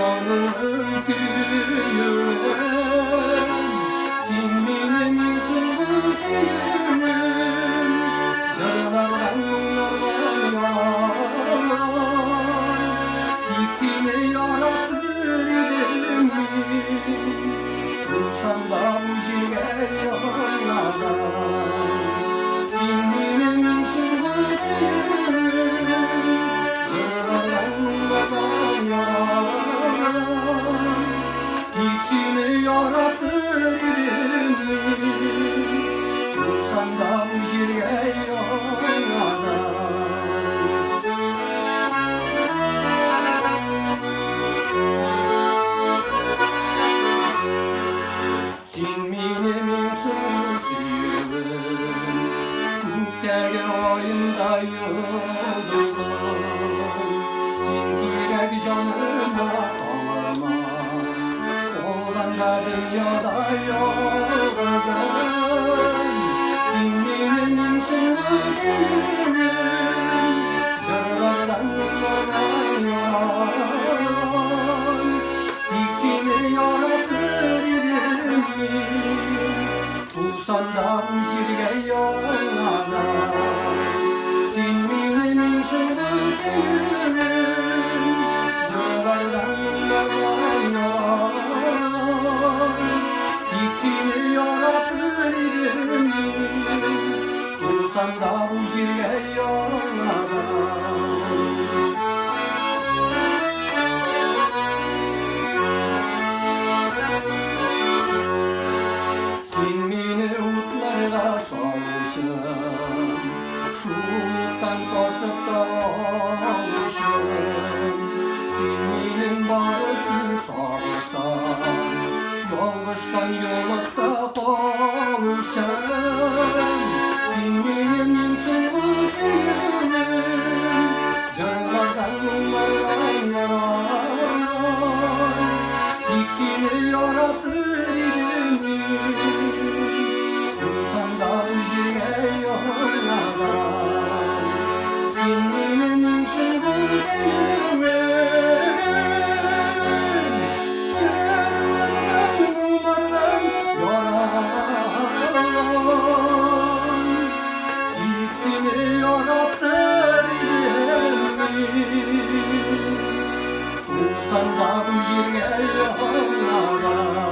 canım gülüm, sen benim yüzümsün, yaralardan yarar, tiksini yarattırdım, dursan da bu jiger yaralar. Sen benim yüzümsün, İkisini yarattırdım, dursan da bu jirge yollarda. Sen benim sonsuzum, kökteki ayında yıldızım, sen gerek canıma tamama, olanda dünyada yolum. Sen benim sonsuzum, jırlardan yarar, tiksini yarattırdım, dursan da bu jirge yollarda. Sen benim sonsuzum, jırlardan yarar, tiksini yarattırdım, dursan da bu jirge yollarda. Sen beni utlarga salmışsın, şuttan tortup da almışsın. Sen benim barısın sağıştan, yolgıştan yolukta kalmışsın. Sen benim sonsuzum, jırlardan yarar, tiksini yarattırdım, dursan da bu jirge yollarda. Sen benim sonsuzum, şerlerden yarar, tiksini yarattırdım, dursan da bu jirge yollarda.